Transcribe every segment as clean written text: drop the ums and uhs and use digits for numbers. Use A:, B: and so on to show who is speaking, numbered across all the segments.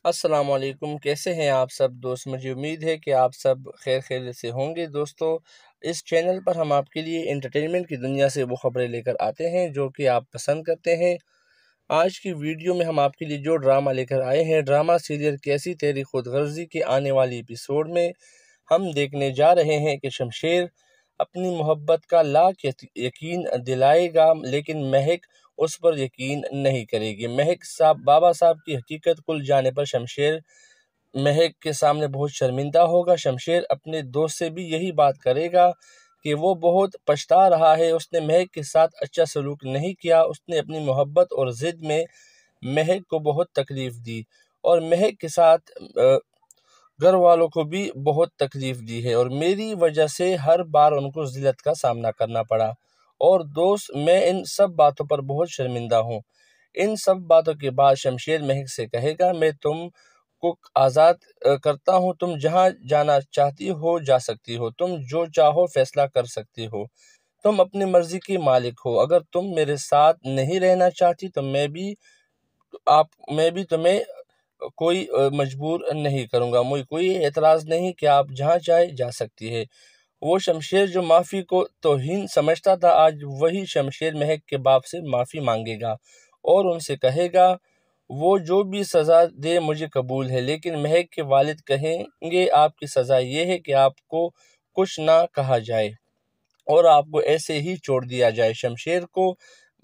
A: السلام علیکم، کیسے ہیں آپ سب دوست؟ مجھے امید ہے کہ آپ سب خیر خیریت سے ہوں گے۔ دوستو، اس چینل پر ہم آپ کے لیے انٹرٹینمنٹ کی دنیا سے وہ خبریں لے کر آتے ہیں جو کہ آپ پسند کرتے ہیں۔ آج کی ویڈیو میں ہم آپ کے لیے جو ڈرامہ لے کر آئے ہیں، ڈرامہ سیریل کیسی تیری خود غرضی کے آنے والی ایپیسوڈ میں ہم دیکھنے جا رہے ہیں کہ شمشیر اپنی محبت کا لاکھ یقین دلائے گا، لیکن مہک اس پر یقین نہیں کرے گی۔ بابا صاحب کی حقیقت کھل جانے پر شمشیر مہک کے سامنے بہت شرمندہ ہوگا۔ شمشیر اپنے دوست سے بھی یہی بات کرے گا کہ وہ بہت پچھتا رہا ہے، اس نے مہک کے ساتھ اچھا سلوک نہیں کیا، اس نے اپنی محبت اور ضد میں مہک کو بہت تکلیف دی اور مہک کے ساتھ گھر والوں کو بھی بہت تکلیف دی ہے اور میری وجہ سے ہر بار ان کو ذلت کا سامنا کرنا پڑا، اور دوست میں ان سب باتوں پر بہت شرمندہ ہوں۔ ان سب باتوں کے بعد شمشیر مہک سے کہے گا، میں تم کو آزاد کرتا ہوں، تم جہاں جانا چاہتی ہو جا سکتی ہو، تم جو چاہو فیصلہ کر سکتی ہو، تم اپنی مرضی کی مالک ہو، اگر تم میرے ساتھ نہیں رہنا چاہتی تو میں بھی تمہیں کوئی مجبور نہیں کروں گا، مجھے کوئی اعتراض نہیں کہ آپ جہاں چاہے جا سکتی ہے۔ وہ شمشیر جو معافی کو توہین سمجھتا تھا، آج وہی شمشیر مہک کے باپ سے معافی مانگے گا اور ان سے کہے گا وہ جو بھی سزا دے مجھے قبول ہے، لیکن مہک کے والد کہیں گے آپ کی سزا یہ ہے کہ آپ کو کچھ نہ کہا جائے اور آپ کو ایسے ہی چھوڑ دیا جائے۔ شمشیر کو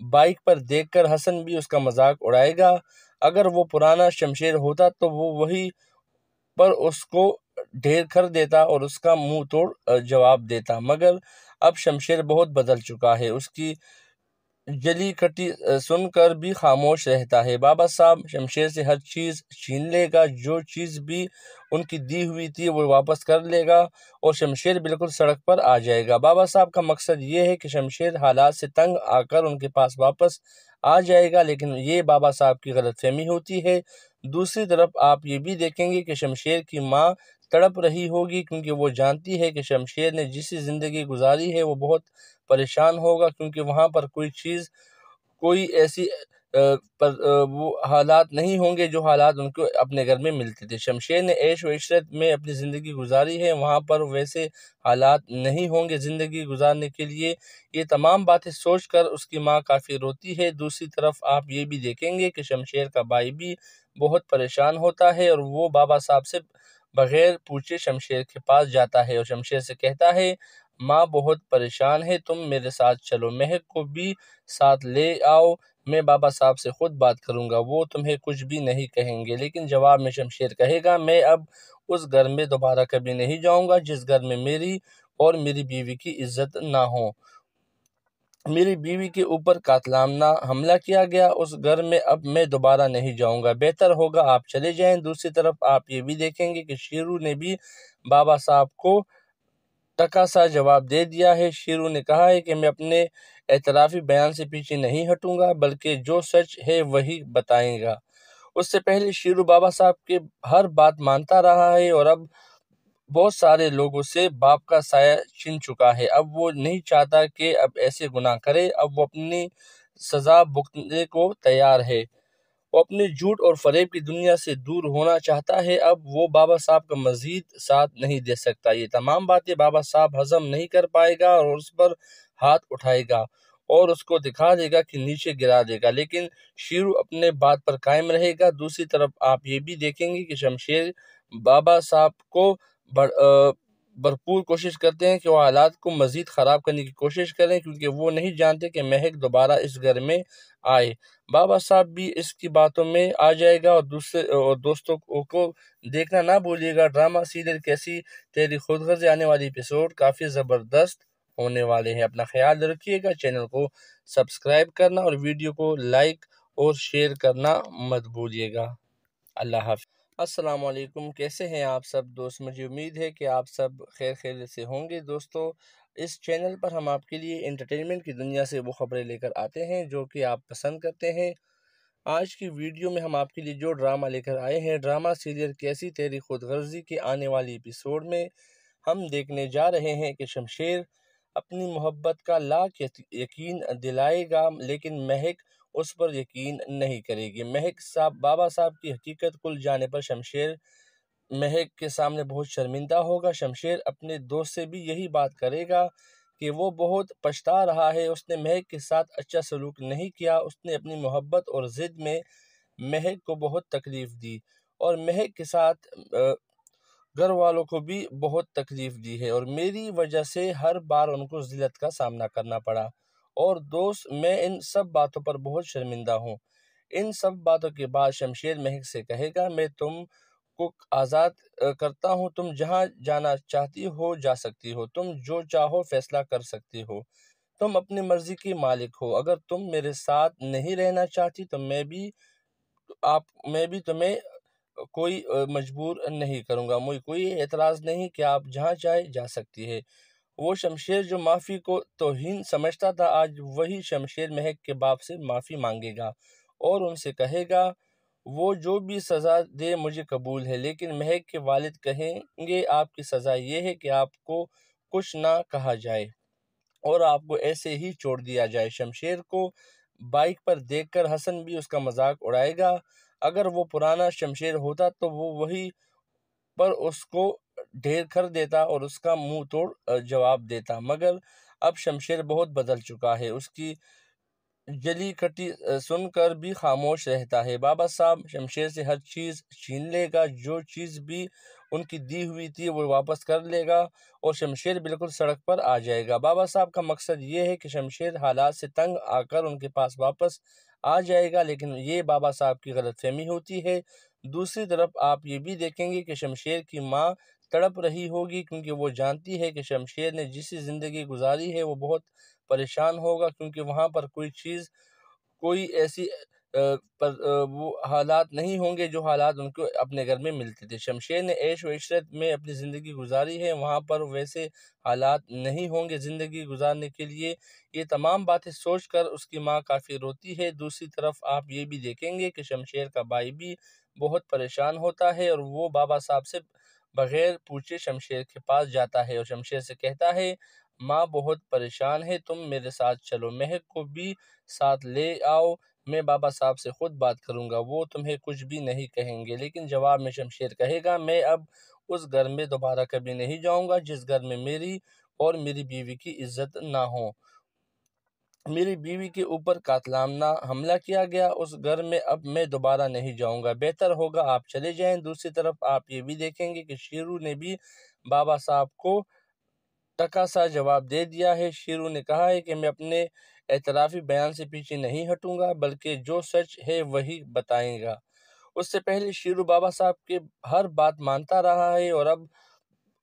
A: بائک پر دیکھ کر حسن بھی اس کا مذاق اڑائے گا۔ اگر وہ پرانا شمشیر ہوتا تو وہ وہی پر اس کو ڈھیر کر دیتا اور اس کا منہ توڑ جواب دیتا، مگر اب شمشیر بہت بدل چکا ہے، اس کی جلی کٹی سن کر بھی خاموش رہتا ہے۔ بابا صاحب شمشیر سے ہر چیز چھین لے گا، جو چیز بھی ان کی دی ہوئی تھی وہ واپس کر لے گا اور شمشیر بالکل سڑک پر آ جائے گا۔ بابا صاحب کا مقصد یہ ہے کہ شمشیر حالات سے تنگ آ کر ان کے پاس واپس آ جائے گا، لیکن یہ بابا صاحب کی غلط فہمی ہوتی ہے۔ دوسری طرف آپ یہ بھی دیکھیں گے کہ شمشیر کی ماں تڑپ رہی ہوگی، کیونکہ وہ جانتی ہے کہ شمشیر نے جیسی زندگی گزاری ہے وہ بہت پریشان ہوگا، کیونکہ وہاں پر کوئی ایسی وہ حالات نہیں ہوں گے جو حالات ان کو اپنے گھر میں ملتے تھے۔ شمشیر نے عیش و عشرت میں اپنی زندگی گزاری ہے، وہاں پر ویسے حالات نہیں ہوں گے زندگی گزارنے کے لیے۔ یہ تمام باتیں سوچ کر اس کی ماں کافی روتی ہے۔ دوسری طرف آپ یہ بھی دیکھیں گے کہ شمشیر کا بھائی بھی بہت پریشان ہوتا ہے اور وہ بابا صاحب سے بغیر پوچھے شمشیر کے پاس جاتا ہے اور شمشیر سے کہتا ہے ماں بہت پریشان ہے، تم میرے ساتھ چلو، مہک کو بھی ساتھ لے آؤ، میں بابا صاحب سے خود بات کروں گا، وہ تمہیں کچھ بھی نہیں کہیں گے۔ لیکن جواب میں شمشیر کہے گا میں اب اس گھر میں دوبارہ کبھی نہیں جاؤں گا جس گھر میں میری اور میری بیوی کی عزت نہ ہو، میری بیوی کے اوپر قاتلانہ حملہ کیا گیا، اس گھر میں اب میں دوبارہ نہیں جاؤں گا، بہتر ہوگا آپ چلے جائیں۔ دوسری طرف آپ یہ بھی دیکھیں گے کہ شیرو نے بھی بابا صاحب کو ٹکا سا جواب دے دیا ہے۔ شیرو نے کہا ہے کہ میں اپنے اعترافی بیان سے پیچھے نہیں ہٹوں گا، بلکہ جو سچ ہے وہی بتائیں گا۔ اس سے پہلے شیرو بابا صاحب کے ہر بات مانتا رہا ہے اور اب بہت سارے لوگوں سے باپ کا سایہ چھن چکا ہے، اب وہ نہیں چاہتا کہ اب ایسے گناہ کرے، اب وہ اپنی سزا بھگتنے کو تیار ہے، وہ اپنے جھوٹ اور فریب کی دنیا سے دور ہونا چاہتا ہے، اب وہ بابا صاحب کا مزید ساتھ نہیں دے سکتا۔ یہ تمام باتیں بابا صاحب ہضم نہیں کر پائے گا اور اس پر ہاتھ اٹھائے گا اور اس کو دکھا دے گا کہ نیچے گرا دے گا، لیکن شیرو اپنے بات پر قائم رہے گا۔ دوسری طرف آپ یہ بھی دیکھیں گے کہ شمشیر بابا صاحب کو بھرپور کوشش کرتے ہیں کہ وہ حالات کو مزید خراب کرنے کی کوشش کریں، کیونکہ وہ نہیں جانتے کہ مہک دوبارہ اس گھر میں آئے۔ بابا صاحب بھی اس کی باتوں میں آ جائے گا اور دوستوں کو دیکھنا نہ بھولیے گا۔ ڈرامہ سیریل کیسی تیری خود غرضی آنے والی ایپیسوڈ کافی زبردست ہونے والے ہیں۔ اپنا خیال رکھیے گا، چینل کو سبسکرائب کرنا اور ویڈیو کو لائک اور شیئر کرنا مت بھولیے گا۔ اللہ حافظ۔ السلام علیکم، کیسے ہیں آپ سب دوست؟ مجھے امید ہے کہ آپ سب خیر خیریت سے ہوں گے۔ دوستو، اس چینل پر ہم آپ کے لیے انٹرٹینمنٹ کی دنیا سے وہ خبریں لے کر آتے ہیں جو کہ آپ پسند کرتے ہیں۔ آج کی ویڈیو میں ہم آپ کے لیے جو ڈرامہ لے کر آئے ہیں، ڈرامہ سیریل کیسی تیری خود غرضی کے آنے والی ایپیسوڈ میں ہم دیکھنے جا رہے ہیں کہ شمشیر اپنی محبت کا لاکھ یقین دلائے گا، لیکن مہک اس پر یقین نہیں کرے گی۔ بابا صاحب کی حقیقت کھل جانے پر شمشیر مہک کے سامنے بہت شرمندہ ہوگا۔ شمشیر اپنے دوست سے بھی یہی بات کرے گا کہ وہ بہت پچھتا رہا ہے، اس نے مہک کے ساتھ اچھا سلوک نہیں کیا، اس نے اپنی محبت اور ضد میں مہک کو بہت تکلیف دی، اور مہک کے ساتھ گھر والوں کو بھی بہت تکلیف دی ہے، اور میری وجہ سے ہر بار ان کو ذلت کا سامنا کرنا پڑا، اور دوست میں ان سب باتوں پر بہت شرمندہ ہوں۔ ان سب باتوں کے بعد شمشیر مہک سے کہے گا، میں تم کو آزاد کرتا ہوں، تم جہاں جانا چاہتی ہو جا سکتی ہو، تم جو چاہو فیصلہ کر سکتی ہو، تم اپنی مرضی کی مالک ہو، اگر تم میرے ساتھ نہیں رہنا چاہتی تو میں بھی تمہیں کوئی مجبور نہیں کروں گا، مجھے کوئی اعتراض نہیں کہ آپ جہاں چاہے جا سکتی ہے۔ وہ شمشیر جو معافی کو توہین سمجھتا تھا، آج وہی شمشیر مہک کے باپ سے معافی مانگے گا اور ان سے کہے گا وہ جو بھی سزا دے مجھے قبول ہے، لیکن مہک کے والد کہیں گے آپ کی سزا یہ ہے کہ آپ کو کچھ نہ کہا جائے اور آپ کو ایسے ہی چھوڑ دیا جائے۔ شمشیر کو بائک پر دیکھ کر حسن بھی اس کا مذاق اڑائے گا۔ اگر وہ پرانا شمشیر ہوتا تو وہ وہی پر اس کو ڈھیر کر دیتا اور اس کا منہ توڑ جواب دیتا، مگر اب شمشیر بہت بدل چکا ہے، اس کی جلی کٹی سن کر بھی خاموش رہتا ہے۔ بابا صاحب شمشیر سے ہر چیز چھین لے گا، جو چیز بھی ان کی دی ہوئی تھی وہ واپس کر لے گا، اور شمشیر بالکل سڑک پر آ جائے گا۔ بابا صاحب کا مقصد یہ ہے کہ شمشیر حالات سے تنگ آ کر ان کے پاس واپس آ جائے گا، لیکن یہ بابا صاحب کی غلط فہمی ہوتی ہے۔ دوسری طرف آپ یہ بھی دیکھیں گے کہ شمشیر کی ماں تڑپ رہی ہوگی، کیونکہ وہ جانتی ہے کہ شمشیر نے جیسی زندگی گزاری ہے وہ بہت پریشان ہوگا، کیونکہ وہاں پر کوئی ایسی وہ حالات نہیں ہوں گے جو حالات ان کو اپنے گھر میں ملتے تھے۔ شمشیر نے عیش و عشرت میں اپنی زندگی گزاری ہے، وہاں پر ویسے حالات نہیں ہوں گے زندگی گزارنے کے لیے۔ یہ تمام باتیں سوچ کر اس کی ماں کافی روتی ہے۔ دوسری طرف آپ یہ بھی دیکھیں گے کہ شمشیر کا بھائی بھی بہت پریشان ہوتا ہے، اور وہ بابا صاحب سے بغیر پوچھے شمشیر کے پاس جاتا ہے اور شمشیر سے کہتا ہے ماں بہت پریشان ہے، تم میرے ساتھ چلو، مہک کو بھی ساتھ لے آؤ، میں بابا صاحب سے خود بات کروں گا، وہ تمہیں کچھ بھی نہیں کہیں گے۔ لیکن جواب میں شمشیر کہے گا میں اب اس گھر میں دوبارہ کبھی نہیں جاؤں گا جس گھر میں میری اور میری بیوی کی عزت نہ ہو، میری بیوی کے اوپر قاتلانہ حملہ کیا گیا، اس گھر میں اب میں دوبارہ نہیں جاؤں گا، بہتر ہوگا آپ چلے جائیں۔ دوسری طرف آپ یہ بھی دیکھیں گے کہ شیرو نے بھی بابا صاحب کو ٹکا سا جواب دے دیا ہے۔ شیرو نے کہا ہے کہ میں اپنے اعترافی بیان سے پیچھے نہیں ہٹوں گا، بلکہ جو سچ ہے وہی بتائیں گا۔ اس سے پہلے شیرو بابا صاحب کے ہر بات مانتا رہا ہے اور اب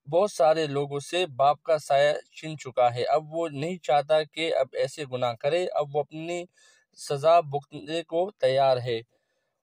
A: بہت سارے لوگوں سے باپ کا سایہ چھن چکا ہے، اب وہ نہیں چاہتا کہ اب ایسے گناہ کرے، اب وہ اپنی سزا بھگتنے کو تیار ہے،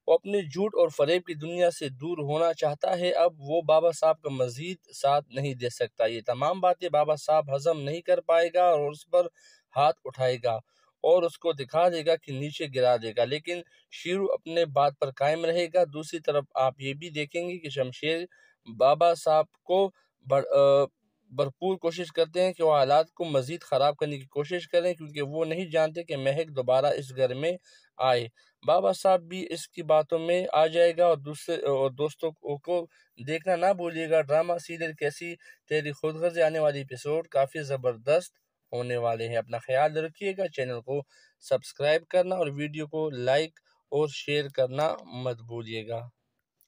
A: وہ اپنے جھوٹ اور فریب کی دنیا سے دور ہونا چاہتا ہے، اب وہ بابا صاحب کا مزید ساتھ نہیں دے سکتا۔ یہ تمام باتیں بابا صاحب ہضم نہیں کر پائے گا اور اس پر ہاتھ اٹھائے گا اور اس کو دکھا دے گا کہ نیچے گرا دے گا، لیکن شیرو اپنے بات پر قائم رہے گا۔ دوسری طرف آپ یہ بھی دیکھیں گے کہ شمشیر بابا صاحب کو بھرپور کوشش کرتے ہیں کہ وہ حالات کو مزید خراب کرنے کی کوشش کریں، کیونکہ وہ نہیں جانتے کہ مہک دوبارہ اس گھر میں آئے۔ بابا صاحب بھی اس کی باتوں میں آ جائے گا، اور دوستوں کو دیکھنا نہ بھولیے گا۔ ڈرامہ سیریل کیسی تیری خود غرضی آنے والی ایپیسوڈ کافی زبردست ہونے والے ہیں۔ اپنا خیال رکھیے گا، چینل کو سبسکرائب کرنا اور ویڈیو کو لائک اور شیئر کرنا مت بھولیے گا۔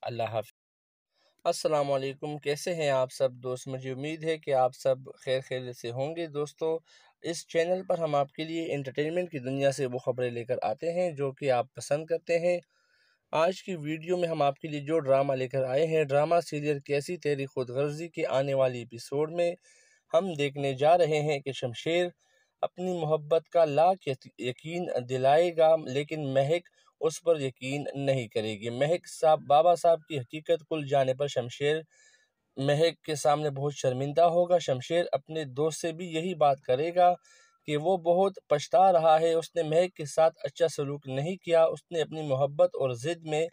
A: اللہ حافظ۔ السلام علیکم، کیسے ہیں آپ سب دوست؟ مجھے امید ہے کہ آپ سب خیر خیریت سے ہوں گے۔ دوستو، اس چینل پر ہم آپ کے لیے انٹرٹینمنٹ کی دنیا سے وہ خبریں لے کر آتے ہیں جو کہ آپ پسند کرتے ہیں۔ آج کی ویڈیو میں ہم آپ کے لیے جو ڈرامہ لے کر آئے ہیں، ڈرامہ سیریل کیسی تیری خود غرضی کے آنے والی ایپیسوڈ میں ہم دیکھنے جا رہے ہیں کہ شمشیر اپنی محبت کا لاکھ یقین دلائے گا، لیکن مہک اس پر یقین نہیں کرے گی۔ بابا صاحب کی حقیقت کھل جانے پر شمشیر مہک کے سامنے بہت شرمندہ ہوگا۔ شمشیر اپنے دوست سے بھی یہی بات کرے گا کہ وہ بہت پچھتا رہا ہے، اس نے مہک کے ساتھ اچھا سلوک نہیں کیا، اس نے اپنی محبت اور ضد میں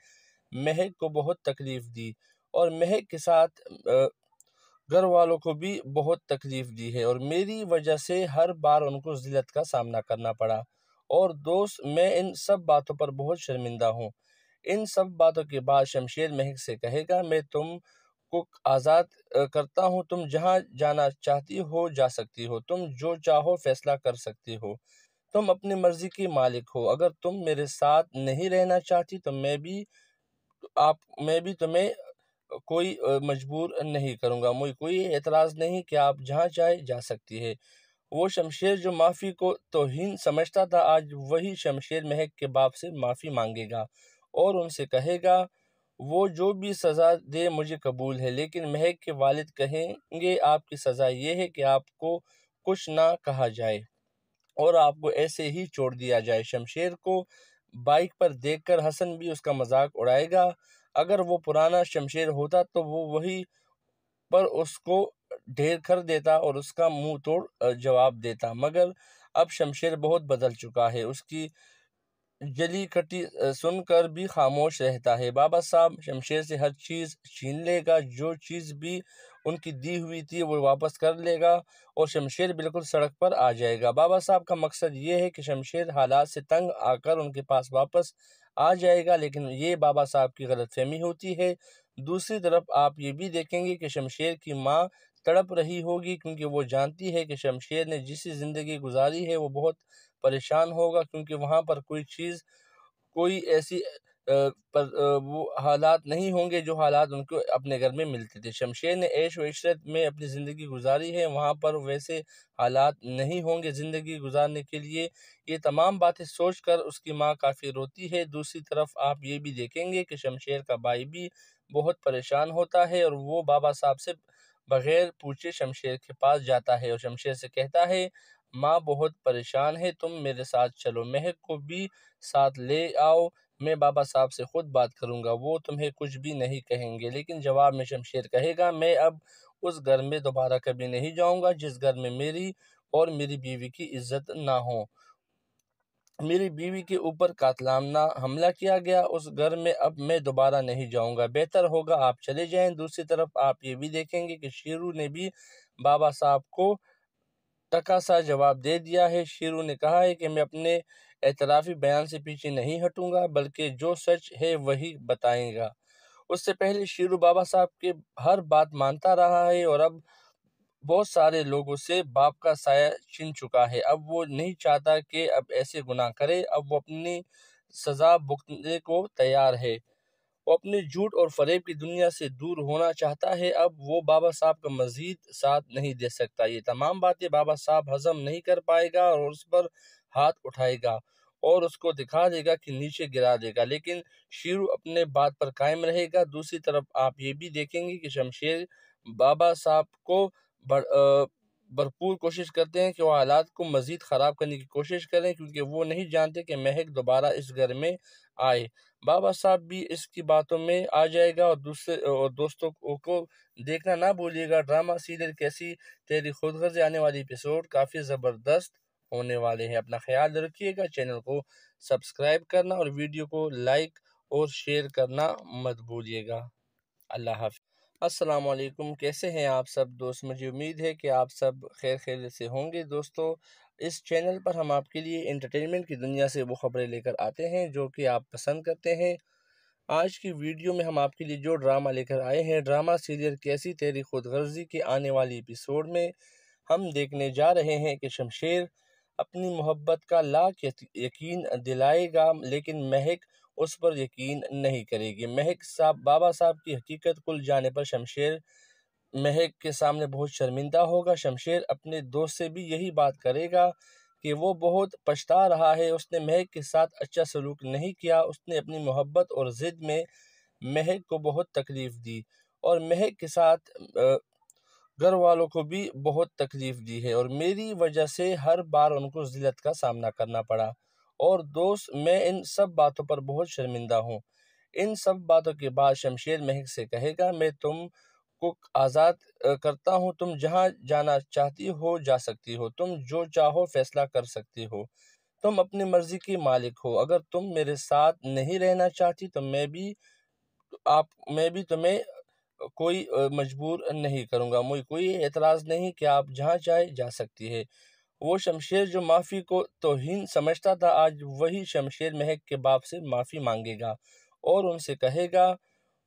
A: مہک کو بہت تکلیف دی، اور مہک کے ساتھ گھر والوں کو بھی بہت تکلیف دی ہے، اور میری وجہ سے ہر بار ان کو ذلت کا سامنا کرنا پڑا، اور دوست میں ان سب باتوں پر بہت شرمندہ ہوں۔ ان سب باتوں کے بعد شمشیر مہک سے کہے گا، میں تم کو آزاد کرتا ہوں، تم جہاں جانا چاہتی ہو جا سکتی ہو، تم جو چاہو فیصلہ کر سکتی ہو، تم اپنی مرضی کی مالک ہو۔ اگر تم میرے ساتھ نہیں رہنا چاہتی تو میں بھی تمہیں کوئی مجبور نہیں کروں گا، مجھے کوئی اعتراض نہیں کہ آپ جہاں چاہے جا سکتی ہے۔ وہ شمشیر جو معافی کو توہین سمجھتا تھا، آج وہی شمشیر مہک کے باپ سے معافی مانگے گا اور ان سے کہے گا، وہ جو بھی سزا دے مجھے قبول ہے، لیکن مہک کے والد کہیں گے آپ کی سزا یہ ہے کہ آپ کو کچھ نہ کہا جائے اور آپ کو ایسے ہی چھوڑ دیا جائے۔ شمشیر کو بائک پر دیکھ کر حسن بھی اس کا مذاق اڑائے گا۔ اگر وہ پرانا شمشیر ہوتا تو وہ وہی پر اس کو ڈھیر کر دیتا اور اس کا منہ توڑ جواب دیتا، مگر اب شمشیر بہت بدل چکا ہے، اس کی جلی کٹی سن کر بھی خاموش رہتا ہے۔ بابا صاحب شمشیر سے ہر چیز چھین لے گا، جو چیز بھی ان کی دی ہوئی تھی وہ واپس کر لے گا اور شمشیر بالکل سڑک پر آ جائے گا۔ بابا صاحب کا مقصد یہ ہے کہ شمشیر حالات سے تنگ آ کر ان کے پاس واپس آ جائے گا، لیکن یہ بابا صاحب کی غلط فہمی ہوتی ہے۔ دوسری طرف آپ یہ بھی دیکھیں گے کہ شمشیر کی ماں تڑپ رہی ہوگی، کیونکہ وہ جانتی ہے کہ شمشیر نے جیسی زندگی گزاری ہے وہ بہت پریشان ہوگا، کیونکہ وہاں پر کوئی ایسی وہ حالات نہیں ہوں گے جو حالات ان کو اپنے گھر میں ملتے تھے۔ شمشیر نے عیش و عشرت میں اپنی زندگی گزاری ہے، وہاں پر ویسے حالات نہیں ہوں گے زندگی گزارنے کے لیے۔ یہ تمام باتیں سوچ کر اس کی ماں کافی روتی ہے۔ دوسری طرف آپ یہ بھی دیکھیں گے کہ شمشیر کا بھائی بھی بہت پریشان ہوتا ہے اور وہ بابا صاحب سے بغیر پوچھے شمشیر کے پاس جاتا ہے اور شمشیر سے کہتا ہے، ماں بہت پریشان ہے، تم میرے ساتھ چلو، مہک کو بھی ساتھ لے آؤ، میں بابا صاحب سے خود بات کروں گا، وہ تمہیں کچھ بھی نہیں کہیں گے۔ لیکن جواب میں شمشیر کہے گا، میں اب اس گھر میں دوبارہ کبھی نہیں جاؤں گا جس گھر میں میری اور میری بیوی کی عزت نہ ہو۔ میری بیوی کے اوپر قاتلانہ حملہ کیا گیا، اس گھر میں اب میں دوبارہ نہیں جاؤں گا، بہتر ہوگا آپ چلے جائیں۔ دوسری طرف آپ یہ بھی دیکھیں گے کہ شیرو نے بھی بابا صاحب کو ٹکا سا جواب دے دیا ہے۔ شیرو نے کہا ہے کہ میں اپنے اعترافی بیان سے پیچھے نہیں ہٹوں گا، بلکہ جو سچ ہے وہی بتائیں گا۔ اس سے پہلے شیرو بابا صاحب کے ہر بات مانتا رہا ہے اور اب بہت سارے لوگوں سے باپ کا سایہ چھن چکا ہے۔ اب وہ نہیں چاہتا کہ اب ایسے گناہ کرے، اب وہ اپنی سزا بھگتنے کو تیار ہے۔ وہ اپنے جھوٹ اور فریب کی دنیا سے دور ہونا چاہتا ہے، اب وہ بابا صاحب کا مزید ساتھ نہیں دے سکتا۔ یہ تمام باتیں بابا صاحب ہضم نہیں کر پائے گا اور اس پر ہاتھ اٹھائے گا اور اس کو دکھا دے گا کہ نیچے گرا دے گا، لیکن شیرو اپنے بات پر قائم رہے گا۔ دوسری طرف آپ یہ بھی دیکھیں گے کہ شمشیر بابا صاحب کو بھرپور کوشش کرتے ہیں کہ وہ حالات کو مزید خراب کرنے کی کوشش کریں، کیونکہ وہ نہیں جانتے کہ مہک دوبارہ اس گھر میں آئے۔ بابا صاحب بھی اس کی باتوں میں آ جائے گا اور دوستوں کو دیکھنا نہ بھولیے گا۔ ڈرامہ سیریل کیسی تیری خود غرضی آنے والی ایپیسوڈ کافی زبردست ہونے والے ہیں۔ اپنا خیال رکھیے گا، چینل کو سبسکرائب کرنا اور ویڈیو کو لائک اور شیئر کرنا مت بھولیے گا۔ اللہ حافظ۔ السلام علیکم، کیسے ہیں آپ سب دوست؟ مجھے امید ہے کہ آپ سب خیر خیریت سے ہوں گے۔ دوستو، اس چینل پر ہم آپ کے لیے انٹرٹینمنٹ کی دنیا سے وہ خبریں لے کر آتے ہیں جو کہ آپ پسند کرتے ہیں۔ آج کی ویڈیو میں ہم آپ کے لیے جو ڈرامہ لے کر آئے ہیں، ڈرامہ سیریل کیسی تیری خود غرضی کے آنے والی ایپیسوڈ میں ہم دیکھنے جا رہے ہیں کہ شمشیر اپنی محبت کا لاکھ یقین دلائے گا، لیکن مہک اس پر یقین نہیں کرے گی۔ بابا صاحب کی حقیقت کھل جانے پر شمشیر مہک کے سامنے بہت شرمندہ ہوگا۔ شمشیر اپنے دوست سے بھی یہی بات کرے گا کہ وہ بہت پچھتا رہا ہے، اس نے مہک کے ساتھ اچھا سلوک نہیں کیا، اس نے اپنی محبت اور ضد میں مہک کو بہت تکلیف دی اور مہک کے ساتھ گھر والوں کو بھی بہت تکلیف دی ہے اور میری وجہ سے ہر بار ان کو ذلت کا سامنا کرنا پڑا، اور دوست میں ان سب باتوں پر بہت شرمندہ ہوں۔ ان سب باتوں کے بعد شمشیر مہک سے کہے گا، میں تم کو آزاد کرتا ہوں، تم جہاں جانا چاہتی ہو جا سکتی ہو، تم جو چاہو فیصلہ کر سکتی ہو، تم اپنی مرضی کی مالک ہو۔ اگر تم میرے ساتھ نہیں رہنا چاہتی تو میں بھی تمہیں کوئی مجبور نہیں کروں گا، مجھے کوئی اعتراض نہیں کہ آپ جہاں چاہے جا سکتی ہے۔ وہ شمشیر جو معافی کو توہین سمجھتا تھا، آج وہی شمشیر مہک کے باپ سے معافی مانگے گا اور ان سے کہے گا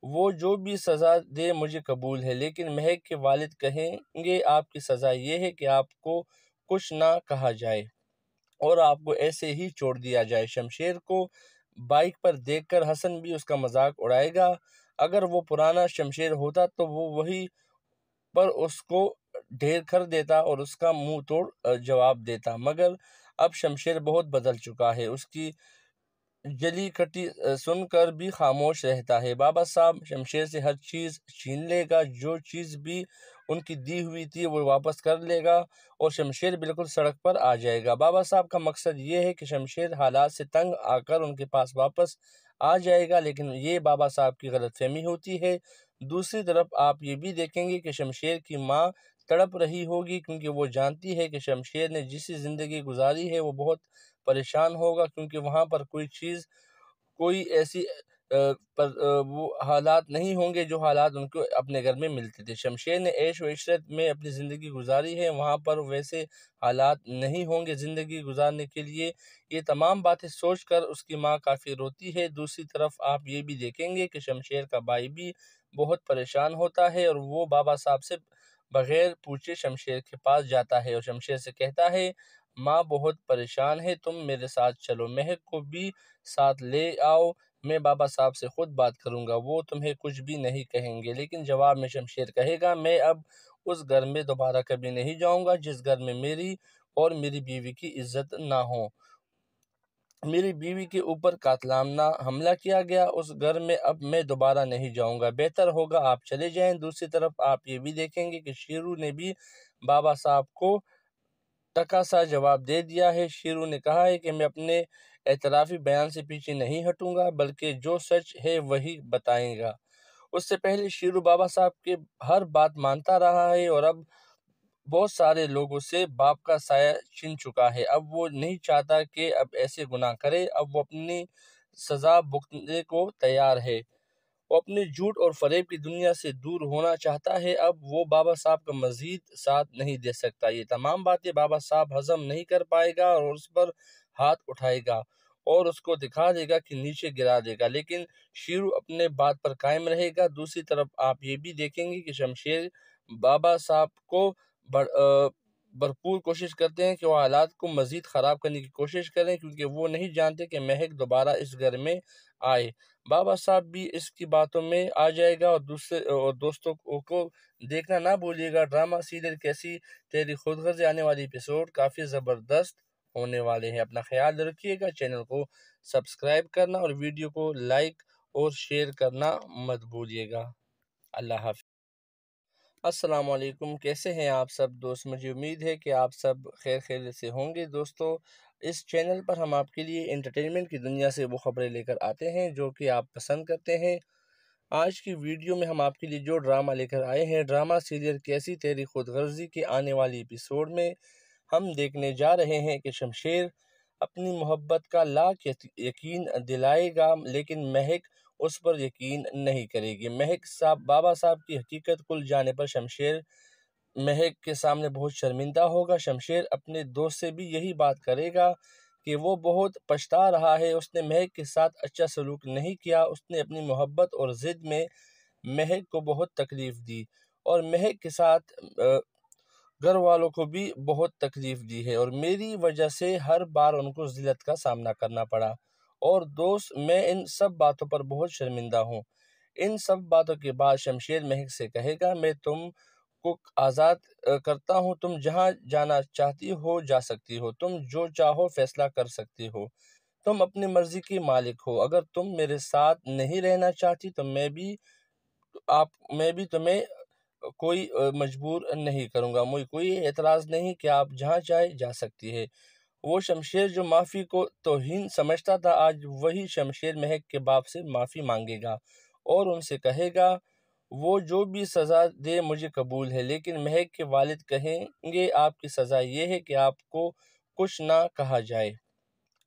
A: وہ جو بھی سزا دے مجھے قبول ہے، لیکن مہک کے والد کہیں گے آپ کی سزا یہ ہے کہ آپ کو کچھ نہ کہا جائے اور آپ کو ایسے ہی چھوڑ دیا جائے۔ شمشیر کو بائک پر دیکھ کر حسن بھی اس کا مذاق اڑائے گا۔ اگر وہ پرانا شمشیر ہوتا تو وہ وہی پر اس کو ڈھیر کر دیتا اور اس کا منہ توڑ جواب دیتا، مگر اب شمشیر بہت بدل چکا ہے، اس کی جلی کٹی سن کر بھی خاموش رہتا ہے۔ بابا صاحب شمشیر سے ہر چیز چھین لے گا، جو چیز بھی ان کی دی ہوئی تھی وہ واپس کر لے گا اور شمشیر بالکل سڑک پر آ جائے گا۔ بابا صاحب کا مقصد یہ ہے کہ شمشیر حالات سے تنگ آ کر ان کے پاس واپس آ جائے گا، لیکن یہ بابا صاحب کی غلط فہمی ہوتی ہے۔ دوسری طرف آپ یہ بھی دیکھیں گے کہ شمشیر کی ماں تڑپ رہی ہوگی، کیونکہ وہ جانتی ہے کہ شمشیر نے جیسی زندگی گزاری ہے وہ بہت پریشان ہوگا، کیونکہ وہاں پر کوئی ایسی وہ حالات نہیں ہوں گے جو حالات ان کو اپنے گھر میں ملتے تھے۔ شمشیر نے عیش و عشرت میں اپنی زندگی گزاری ہے، وہاں پر ویسے حالات نہیں ہوں گے زندگی گزارنے کے لیے۔ یہ تمام باتیں سوچ کر اس کی ماں کافی روتی ہے۔ دوسری طرف آپ یہ بھی دیکھیں گے کہ شمشیر کا بھائی بھی بہت پریشان ہوتا ہے اور وہ بابا صاحب سے بغیر پوچھے شمشیر کے پاس جاتا ہے اور شمشیر سے کہتا ہے ماں بہت پریشان ہے، تم میرے ساتھ چلو، مہک کو بھی ساتھ لے آؤ، میں بابا صاحب سے خود بات کروں گا، وہ تمہیں کچھ بھی نہیں کہیں گے۔ لیکن جواب میں شمشیر کہے گا میں اب اس گھر میں دوبارہ کبھی نہیں جاؤں گا جس گھر میں میری اور میری بیوی کی عزت نہ ہو، میری بیوی کے اوپر قاتلانہ حملہ کیا گیا، اس گھر میں اب میں دوبارہ نہیں جاؤں گا، بہتر ہوگا آپ چلے جائیں۔ دوسری طرف آپ یہ بھی دیکھیں گے کہ شیرو نے بھی بابا صاحب کو ٹکا سا جواب دے دیا ہے۔ شیرو نے کہا ہے کہ میں اپنے اعترافی بیان سے پیچھے نہیں ہٹوں گا، بلکہ جو سچ ہے وہی بتائیں گا۔ اس سے پہلے شیرو بابا صاحب کے ہر بات مانتا رہا ہے اور اب بہت سارے لوگوں سے باپ کا سایہ چھن چکا ہے، اب وہ نہیں چاہتا کہ اب ایسے گناہ کرے، اب وہ اپنی سزا بھگتنے کو تیار ہے، وہ اپنے جھوٹ اور فریب کی دنیا سے دور ہونا چاہتا ہے، اب وہ بابا صاحب کا مزید ساتھ نہیں دے سکتا۔ یہ تمام باتیں بابا صاحب ہضم نہیں کر پائے گا اور اس پر ہاتھ اٹھائے گا اور اس کو دکھا دے گا کہ نیچے گرا دے گا، لیکن شیرو اپنے بات پر قائم رہے گا۔ دوسری طرف آپ یہ بھی دیکھیں گے کہ شمشیر بابا صاحب کو بھرپور کوشش کرتے ہیں کہ وہ حالات کو مزید خراب کرنے کی کوشش کریں، کیونکہ وہ نہیں جانتے کہ مہک دوبارہ اس گھر میں آئے۔ بابا صاحب بھی اس کی باتوں میں آ جائے گا اور دوستوں کو دیکھنا نہ بھولیے گا۔ ڈرامہ سیریل کیسی تیری خود غرضی آنے والی ایپیسوڈ کافی زبردست ہونے والے ہیں۔ اپنا خیال رکھیے گا، چینل کو سبسکرائب کرنا اور ویڈیو کو لائک اور شیئر کرنا مت بھولیے گا۔ اللہ حافظ۔ السلام علیکم، کیسے ہیں آپ سب دوست؟ مجھے امید ہے کہ آپ سب خیر خیریت سے ہوں گے۔ دوستو، اس چینل پر ہم آپ کے لیے انٹرٹینمنٹ کی دنیا سے وہ خبریں لے کر آتے ہیں جو کہ آپ پسند کرتے ہیں۔ آج کی ویڈیو میں ہم آپ کے لیے جو ڈرامہ لے کر آئے ہیں، ڈرامہ سیریل کیسی تیری خود غرضی کے آنے والی ایپیسوڈ میں ہم دیکھنے جا رہے ہیں کہ شمشیر اپنی محبت کا لاکھ یقین دلائے گا، لیکن مہک اس پر یقین نہیں کرے گی۔ بابا صاحب کی حقیقت کھل جانے پر شمشیر مہک کے سامنے بہت شرمندہ ہوگا۔ شمشیر اپنے دوست سے بھی یہی بات کرے گا کہ وہ بہت پچھتا رہا ہے، اس نے مہک کے ساتھ اچھا سلوک نہیں کیا، اس نے اپنی محبت اور ضد میں مہک کو بہت تکلیف دی اور مہک کے ساتھ گھر والوں کو بھی بہت تکلیف دی ہے اور میری وجہ سے ہر بار ان کو ذلت کا سامنا کرنا پڑا، اور دوست میں ان سب باتوں پر بہت شرمندہ ہوں۔ ان سب باتوں کے بعد شمشیر مہک سے کہے گا میں تم کو آزاد کرتا ہوں، تم جہاں جانا چاہتی ہو جا سکتی ہو، تم جو چاہو فیصلہ کر سکتی ہو، تم اپنی مرضی کی مالک ہو، اگر تم میرے ساتھ نہیں رہنا چاہتی تو میں بھی تمہیں کوئی مجبور نہیں کروں گا، مجھے کوئی اعتراض نہیں کہ آپ جہاں چاہے جا سکتی ہے۔ وہ شمشیر جو معافی کو توہین سمجھتا تھا، آج وہی شمشیر مہک کے باپ سے معافی مانگے گا اور ان سے کہے گا وہ جو بھی سزا دے مجھے قبول ہے، لیکن مہک کے والد کہیں گے آپ کی سزا یہ ہے کہ آپ کو کچھ نہ کہا جائے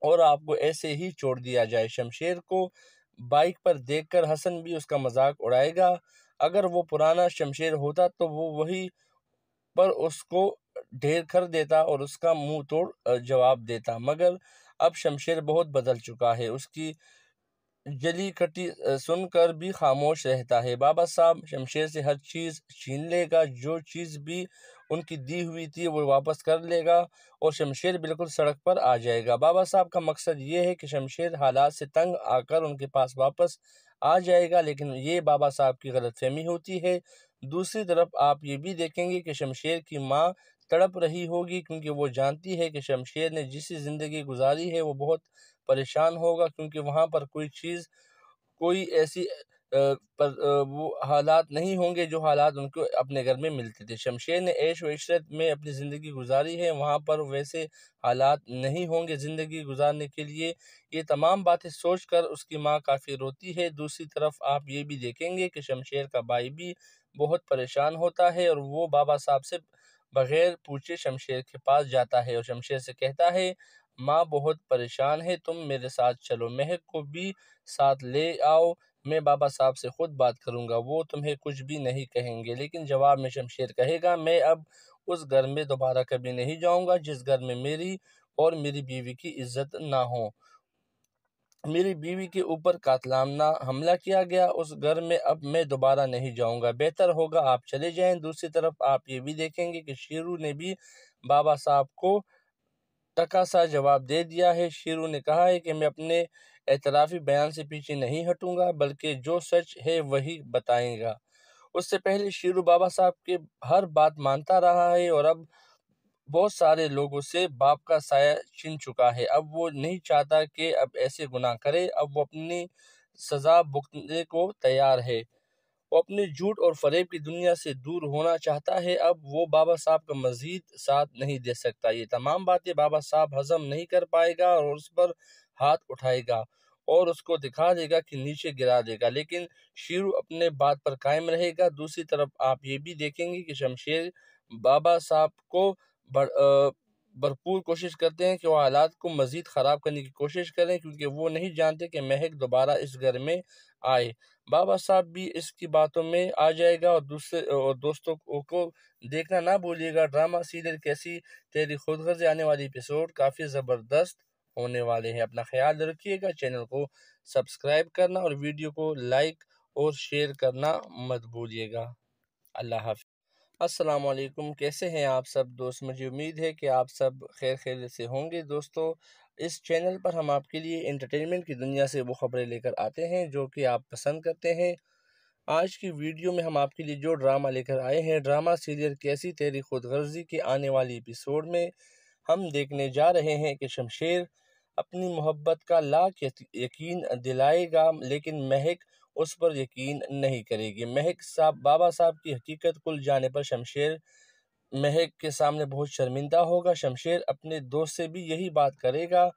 A: اور آپ کو ایسے ہی چھوڑ دیا جائے۔ شمشیر کو بائک پر دیکھ کر حسن بھی اس کا مذاق اڑائے گا۔ اگر وہ پرانا شمشیر ہوتا تو وہ وہی پر اس کو ڈھیر کر دیتا اور اس کا منہ توڑ جواب دیتا، مگر اب شمشیر بہت بدل چکا ہے، اس کی جلی کٹی سن کر بھی خاموش رہتا ہے۔ بابا صاحب شمشیر سے ہر چیز چھین لے گا، جو چیز بھی ان کی دی ہوئی تھی وہ واپس کر لے گا، اور شمشیر بالکل سڑک پر آ جائے گا۔ بابا صاحب کا مقصد یہ ہے کہ شمشیر حالات سے تنگ آ کر ان کے پاس واپس آ جائے گا، لیکن یہ بابا صاحب کی غلط فہمی ہوتی ہے۔ دوسری طرف آپ یہ بھی دیکھیں گے کہ شمشیر کی ماں تڑپ رہی ہوگی، کیونکہ وہ جانتی ہے کہ شمشیر نے جیسی زندگی گزاری ہے وہ بہت پریشان ہوگا، کیونکہ وہاں پر کوئی ایسی وہ حالات نہیں ہوں گے جو حالات ان کو اپنے گھر میں ملتے تھے۔ شمشیر نے عیش و عشرت میں اپنی زندگی گزاری ہے، وہاں پر ویسے حالات نہیں ہوں گے زندگی گزارنے کے لیے۔ یہ تمام باتیں سوچ کر اس کی ماں کافی روتی ہے۔ دوسری طرف آپ یہ بھی دیکھیں گے کہ شمشیر کا بھائی بھی بہت پریشان ہوتا ہے، اور وہ بابا صاحب سے بغیر پوچھے شمشیر کے پاس جاتا ہے اور شمشیر سے کہتا ہے، ماں بہت پریشان ہے، تم میرے ساتھ چلو، مہک کو بھی ساتھ لے آؤ، میں بابا صاحب سے خود بات کروں گا، وہ تمہیں کچھ بھی نہیں کہیں گے۔ لیکن جواب میں شمشیر کہے گا، میں اب اس گھر میں دوبارہ کبھی نہیں جاؤں گا جس گھر میں میری اور میری بیوی کی عزت نہ ہو، میری بیوی کے اوپر قاتلانہ حملہ کیا گیا، اس گھر میں اب میں دوبارہ نہیں جاؤں گا، بہتر ہوگا آپ چلے جائیں۔ دوسری طرف آپ یہ بھی دیکھیں گے کہ شیرو نے بھی بابا صاحب کو ٹکا سا جواب دے دیا ہے۔ شیرو نے کہا ہے کہ میں اپنے اعترافی بیان سے پیچھے نہیں ہٹوں گا، بلکہ جو سچ ہے وہی بتائیں گا۔ اس سے پہلے شیرو بابا صاحب کے ہر بات مانتا رہا ہے، اور اب بہت سارے لوگوں سے باپ کا سایہ چھن چکا ہے۔ اب وہ نہیں چاہتا کہ اب ایسے گناہ کرے، اب وہ اپنی سزا بھگتنے کو تیار ہے، وہ اپنے جھوٹ اور فریب کی دنیا سے دور ہونا چاہتا ہے۔ اب وہ بابا صاحب کا مزید ساتھ نہیں دے سکتا، یہ تمام باتیں بابا صاحب ہضم نہیں کر پائے گا اور اس پر ہاتھ اٹھائے گا اور اس کو دکھا دے گا کہ نیچے گرا دے گا، لیکن شیرو اپنے بات پر قائم رہے گا۔ دوسری طرف آپ یہ بھی دیکھیں گے کہ شمشیر بابا صاحب کو بھرپور کوشش کرتے ہیں کہ وہ حالات کو مزید خراب کرنے کی کوشش کریں، کیونکہ وہ نہیں جانتے کہ مہک دوبارہ اس گھر میں آئے۔ بابا صاحب بھی اس کی باتوں میں آ جائے گا، اور دوستوں کو دیکھنا نہ بھولیے گا۔ ڈرامہ سیریل کیسی تیری خود غرضی آنے والی ایپیسوڈ کافی زبردست ہونے والے ہیں۔ اپنا خیال رکھیے گا، چینل کو سبسکرائب کرنا اور ویڈیو کو لائک اور شیئر کرنا مت بھولیے گا۔ اللہ حافظ۔ السلام علیکم، کیسے ہیں آپ سب دوست؟ مجھے امید ہے کہ آپ سب خیر خیریت سے ہوں گے۔ دوستو، اس چینل پر ہم آپ کے لیے انٹرٹینمنٹ کی دنیا سے وہ خبریں لے کر آتے ہیں جو کہ آپ پسند کرتے ہیں۔ آج کی ویڈیو میں ہم آپ کے لیے جو ڈرامہ لے کر آئے ہیں، ڈرامہ سیریل کیسی تیری خود غرضی کے آنے والی ایپیسوڈ میں ہم دیکھنے جا رہے ہیں کہ شمشیر اپنی محبت کا لاکھ یقین دلائے گا، لیکن مہک اس پر یقین نہیں کرے گی۔ بابا صاحب کی حقیقت کھل جانے پر شمشیر مہک کے سامنے بہت شرمندہ ہوگا۔ شمشیر اپنے دوست سے بھی یہی بات کرے گا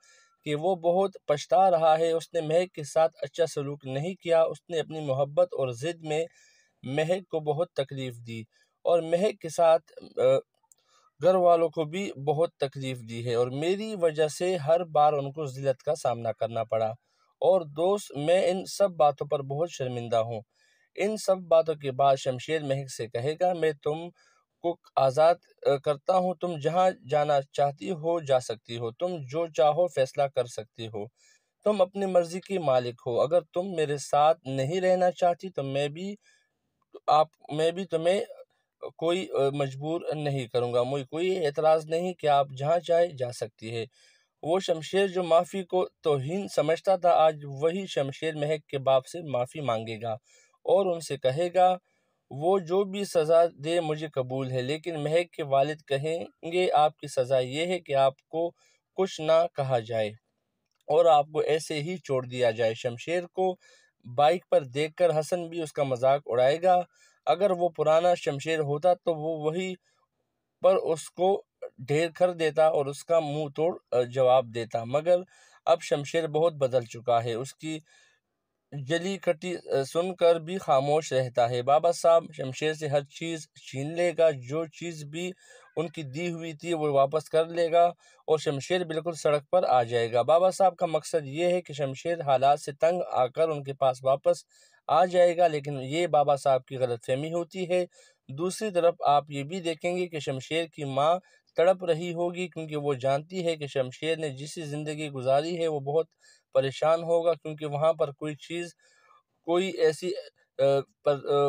A: کہ وہ بہت پچھتا رہا ہے، اس نے مہک کے ساتھ اچھا سلوک نہیں کیا، اس نے اپنی محبت اور ضد میں مہک کو بہت تکلیف دی، اور مہک کے ساتھ گھر والوں کو بھی بہت تکلیف دی ہے، اور میری وجہ سے ہر بار ان کو ذلت کا سامنا کرنا پڑا، اور دوست میں ان سب باتوں پر بہت شرمندہ ہوں۔ ان سب باتوں کے بعد شمشیر مہک سے کہے گا، میں تم کو آزاد کرتا ہوں، تم جہاں جانا چاہتی ہو جا سکتی ہو، تم جو چاہو فیصلہ کر سکتی ہو، تم اپنی مرضی کی مالک ہو، اگر تم میرے ساتھ نہیں رہنا چاہتی تو میں بھی تمہیں کوئی مجبور نہیں کروں گا، مجھے کوئی اعتراض نہیں کہ آپ جہاں چاہے جا سکتی ہے۔ وہ شمشیر جو معافی کو توہین سمجھتا تھا، آج وہی شمشیر مہک کے باپ سے معافی مانگے گا اور ان سے کہے گا، وہ جو بھی سزا دے مجھے قبول ہے، لیکن مہک کے والد کہیں گے آپ کی سزا یہ ہے کہ آپ کو کچھ نہ کہا جائے اور آپ کو ایسے ہی چھوڑ دیا جائے۔ شمشیر کو بائک پر دیکھ کر حسن بھی اس کا مذاق اڑائے گا، اگر وہ پرانا شمشیر ہوتا تو وہ وہی پر اس کو ڈھیر کر دیتا اور اس کا منہ توڑ جواب دیتا، مگر اب شمشیر بہت بدل چکا ہے، اس کی جلی کٹی سن کر بھی خاموش رہتا ہے۔ بابا صاحب شمشیر سے ہر چیز چھین لے گا، جو چیز بھی ان کی دی ہوئی تھی وہ واپس کر لے گا، اور شمشیر بالکل سڑک پر آ جائے گا۔ بابا صاحب کا مقصد یہ ہے کہ شمشیر حالات سے تنگ آ کر ان کے پاس واپس آ جائے گا، لیکن یہ بابا صاحب کی غلط فہمی ہوتی ہے۔ دوسری طرف آپ یہ بھی دیکھیں گے کہ شمشیر کی ماں تڑپ رہی ہوگی، کیونکہ وہ جانتی ہے کہ شمشیر نے جیسی زندگی گزاری ہے وہ بہت پریشان ہوگا، کیونکہ وہاں پر کوئی ایسی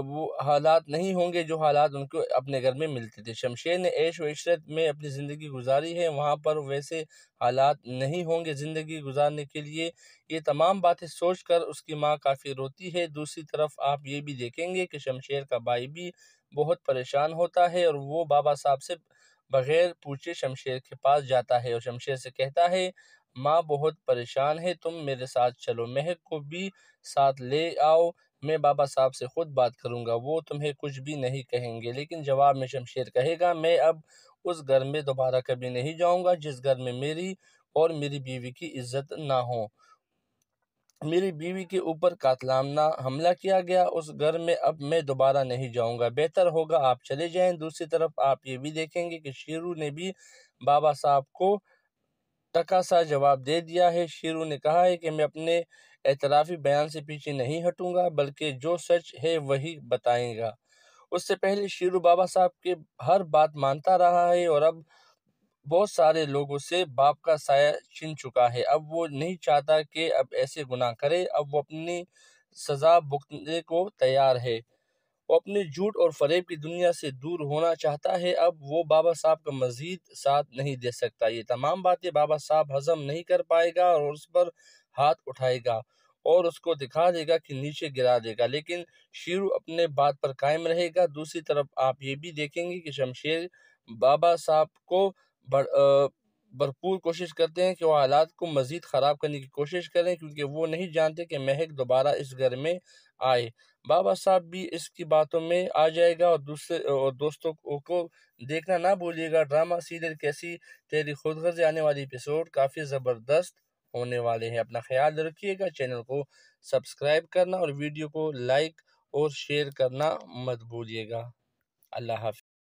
A: وہ حالات نہیں ہوں گے جو حالات ان کو اپنے گھر میں ملتے تھے۔ شمشیر نے عیش و عشرت میں اپنی زندگی گزاری ہے، وہاں پر ویسے حالات نہیں ہوں گے زندگی گزارنے کے لیے۔ یہ تمام باتیں سوچ کر اس کی ماں کافی روتی ہے۔ دوسری طرف آپ یہ بھی دیکھیں گے کہ شمشیر کا بھائی بھی بہت پریشان ہوتا ہے اور وہ بابا صاحب سے بغیر پوچھے شمشیر کے پاس جاتا ہے اور شمشیر سے کہتا ہے ماں بہت پریشان ہے، تم میرے ساتھ چلو، مہک کو بھی ساتھ لے آؤ، میں بابا صاحب سے خود بات کروں گا، وہ تمہیں کچھ بھی نہیں کہیں گے۔ لیکن جواب میں شمشیر کہے گا میں اب اس گھر میں دوبارہ کبھی نہیں جاؤں گا جس گھر میں میری اور میری بیوی کی عزت نہ ہو، میری بیوی کے اوپر قاتلانہ حملہ کیا گیا، اس گھر میں اب میں دوبارہ نہیں جاؤں گا، بہتر ہوگا آپ چلے جائیں۔ دوسری طرف آپ یہ بھی دیکھیں گے کہ شیرو نے بھی بابا صاحب کو ٹکا سا جواب دے دیا ہے۔ شیرو نے کہا ہے کہ میں اپنے اعترافی بیان سے پیچھے نہیں ہٹوں گا، بلکہ جو سچ ہے وہی بتائیں گا۔ اس سے پہلے شیرو بابا صاحب کے ہر بات مانتا رہا ہے اور اب بہت سارے لوگوں سے باپ کا سایہ چھن چکا ہے، اب وہ نہیں چاہتا کہ اب ایسے گناہ کرے، اب وہ اپنی سزا بھگتنے کو تیار ہے، وہ اپنے جھوٹ اور فریب کی دنیا سے دور ہونا چاہتا ہے، اب وہ بابا صاحب کا مزید ساتھ نہیں دے سکتا۔ یہ تمام باتیں بابا صاحب ہضم نہیں کر پائے گا اور اس پر ہاتھ اٹھائے گا اور اس کو دکھا دے گا کہ نیچے گرا دے گا، لیکن شیرو اپنے بات پر قائم رہے گا۔ دوسری طرف آپ یہ بھی دیکھیں گے کہ شمشیر بابا صاحب کو بھرپور کوشش کرتے ہیں کہ وہ حالات کو مزید خراب کرنے کی کوشش کریں، کیونکہ وہ نہیں جانتے کہ مہک دوبارہ اس گھر میں آئے۔ بابا صاحب بھی اس کی باتوں میں آ جائے گا اور دوستوں کو دیکھنا نہ بھولیے گا۔ ڈرامہ سیریل کیسی تیری خود غرضی آنے والی ایپیسوڈ کافی زبردست ہونے والے ہیں۔ اپنا خیال رکھیے گا، چینل کو سبسکرائب کرنا اور ویڈیو کو لائک اور شیئر کرنا مت بھولیے گا۔ اللہ حافظ۔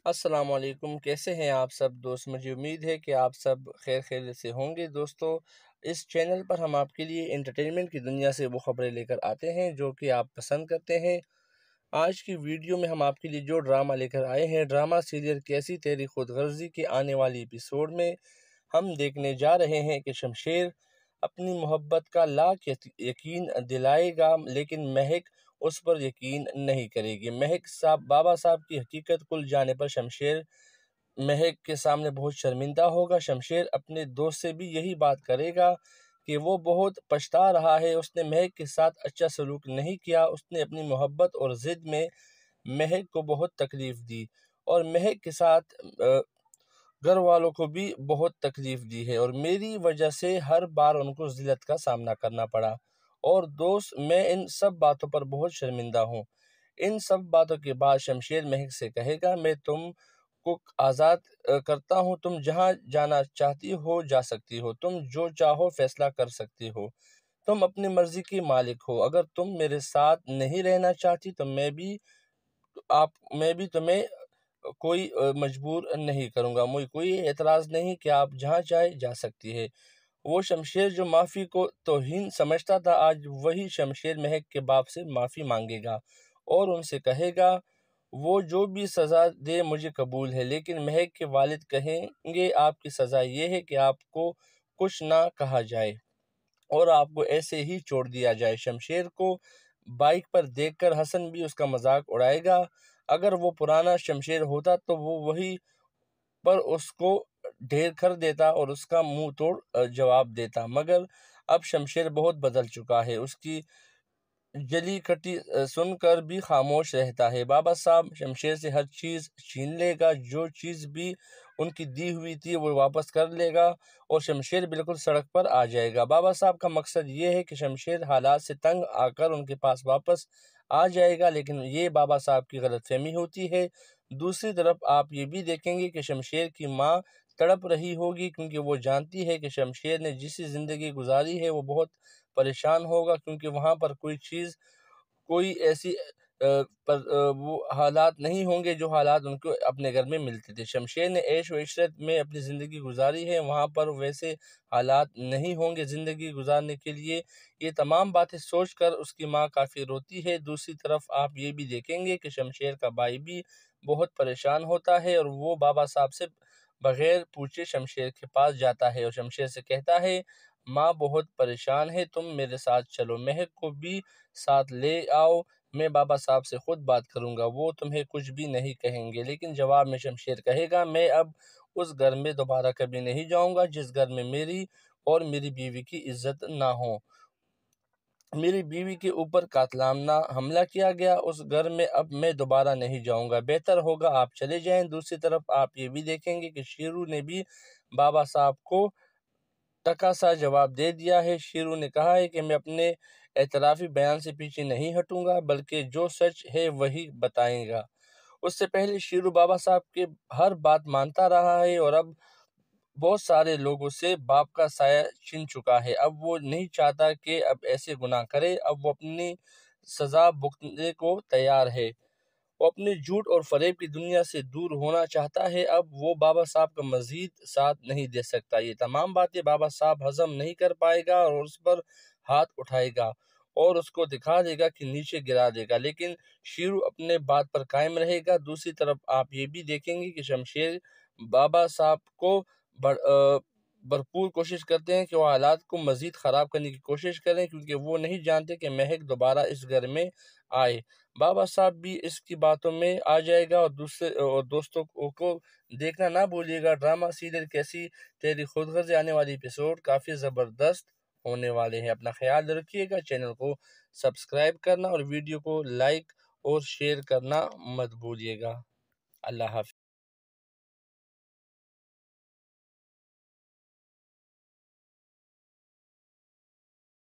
A: السلام علیکم، کیسے ہیں آپ سب دوست؟ مجھے امید ہے کہ آپ سب خیر خیریت سے ہوں گے۔ دوستو، اس چینل پر ہم آپ کے لیے انٹرٹینمنٹ کی دنیا سے وہ خبریں لے کر آتے ہیں جو کہ آپ پسند کرتے ہیں۔ آج کی ویڈیو میں ہم آپ کے لیے جو ڈرامہ لے کر آئے ہیں، ڈرامہ سیریل کیسی تیری خود غرضی کے آنے والی ایپیسوڈ میں ہم دیکھنے جا رہے ہیں کہ شمشیر اپنی محبت کا لاکھ یقین دلائے گا، لیکن مہک اس پر یقین نہیں کرے گی۔ مہک بابا صاحب کی حقیقت کھل جانے پر شمشیر مہک کے سامنے بہت شرمندہ ہوگا۔ شمشیر اپنے دوست سے بھی یہی بات کرے گا کہ وہ بہت پچھتا رہا ہے، اس نے مہک کے ساتھ اچھا سلوک نہیں کیا، اس نے اپنی محبت اور ضد میں مہک کو بہت تکلیف دی اور مہک کے ساتھ گھر والوں کو بھی بہت تکلیف دی ہے اور میری وجہ سے ہر بار ان کو ذلت کا سامنا کرنا پڑا، اور دوست میں ان سب باتوں پر بہت شرمندہ ہوں۔ ان سب باتوں کے بعد شمشیر مہک سے کہے گا میں تم کو آزاد کرتا ہوں، تم جہاں جانا چاہتی ہو جا سکتی ہو، تم جو چاہو فیصلہ کر سکتی ہو، تم اپنی مرضی کی مالک ہو، اگر تم میرے ساتھ نہیں رہنا چاہتی تو میں بھی تمہیں کوئی مجبور نہیں کروں گا، مجھے کوئی اعتراض نہیں کہ آپ جہاں چاہے جا سکتی ہے۔ وہ شمشیر جو معافی کو توہین سمجھتا تھا، آج وہی شمشیر مہک کے باپ سے معافی مانگے گا اور ان سے کہے گا وہ جو بھی سزا دے مجھے قبول ہے، لیکن مہک کے والد کہیں گے آپ کی سزا یہ ہے کہ آپ کو کچھ نہ کہا جائے اور آپ کو ایسے ہی چھوڑ دیا جائے۔ شمشیر کو بائک پر دیکھ کر حسن بھی اس کا مذاق اڑائے گا، اگر وہ پرانا شمشیر ہوتا تو وہ وہی پر اس کو ڈھیر کر دیتا اور اس کا منہ توڑ جواب دیتا، مگر اب شمشیر بہت بدل چکا ہے، اس کی جلی کٹی سن کر بھی خاموش رہتا ہے۔ بابا صاحب شمشیر سے ہر چیز چھین لے گا، جو چیز بھی ان کی دی ہوئی تھی وہ واپس کر لے گا اور شمشیر بالکل سڑک پر آ جائے گا۔ بابا صاحب کا مقصد یہ ہے کہ شمشیر حالات سے تنگ آ کر ان کے پاس واپس آ جائے گا، لیکن یہ بابا صاحب کی غلط فہمی ہوتی ہے۔ دوسری طرف آپ یہ بھی دیکھیں گے کہ شمشیر کی ماں تڑپ رہی ہوگی، کیونکہ وہ جانتی ہے کہ شمشیر نے جیسی زندگی گزاری ہے وہ بہت پریشان ہوگا، کیونکہ وہاں پر کوئی ایسی وہ حالات نہیں ہوں گے جو حالات ان کو اپنے گھر میں ملتے تھے۔ شمشیر نے عیش و عشرت میں اپنی زندگی گزاری ہے، وہاں پر ویسے حالات نہیں ہوں گے زندگی گزارنے کے لیے۔ یہ تمام باتیں سوچ کر اس کی ماں کافی روتی ہے۔ دوسری طرف آپ یہ بھی دیکھیں گے کہ شمشیر کا بھائی بھی بہت پریشان ہوتا ہے اور وہ بابا صاحب سے بغیر پوچھے شمشیر کے پاس جاتا ہے اور شمشیر سے کہتا ہے ماں بہت پریشان ہے، تم میرے ساتھ چلو، مہک کو بھی ساتھ لے آؤ، میں بابا صاحب سے خود بات کروں گا، وہ تمہیں کچھ بھی نہیں کہیں گے۔ لیکن جواب میں شمشیر کہے گا میں اب اس گھر میں دوبارہ کبھی نہیں جاؤں گا جس گھر میں میری اور میری بیوی کی عزت نہ ہو۔ میری بیوی کے اوپر قاتلانہ حملہ کیا گیا، اس گھر میں اب میں دوبارہ نہیں جاؤں گا، بہتر ہوگا آپ چلے جائیں۔ دوسری طرف آپ یہ بھی دیکھیں گے کہ شیرو نے بھی بابا صاحب کو ٹکا سا جواب دے دیا ہے۔ شیرو نے کہا ہے کہ میں اپنے اعترافی بیان سے پیچھے نہیں ہٹوں گا، بلکہ جو سچ ہے وہی بتائیں گا۔ اس سے پہلے شیرو بابا صاحب کے ہر بات مانتا رہا ہے اور اب بہت سارے لوگوں سے باپ کا سایہ چھن چکا ہے۔ اب وہ نہیں چاہتا کہ اب ایسے گناہ کرے، اب وہ اپنی سزا بھگتنے کو تیار ہے۔ وہ اپنے جھوٹ اور فریب کی دنیا سے دور ہونا چاہتا ہے، اب وہ بابا صاحب کا مزید ساتھ نہیں دے سکتا۔ یہ تمام باتیں بابا صاحب ہضم نہیں کر پائے گا اور اس پر ہاتھ اٹھائے گا اور اس کو دکھا دے گا کہ نیچے گرا دے گا، لیکن شیرو اپنے بات پر قائم رہے گا۔ دوسری طرف آپ یہ بھی دیکھیں گے کہ شمشیر بابا صاحب کو بھرپور کوشش کرتے ہیں کہ وہ حالات کو مزید خراب کرنے کی کوشش کریں، کیونکہ وہ نہیں جانتے کہ مہک دوبارہ اس گھر میں آئے۔ بابا صاحب بھی اس کی باتوں میں آ جائے گا اور دوستوں کو دیکھنا نہ بھولیے گا۔ ڈرامہ سیریل کیسی تیری خود غرضی آنے والی ایپیسوڈ کافی زبردست ہونے والے ہیں۔ اپنا خیال رکھیے گا، چینل کو سبسکرائب کرنا اور ویڈیو کو لائک اور شیئر کرنا مت بھولیے گا۔ اللہ حافظ۔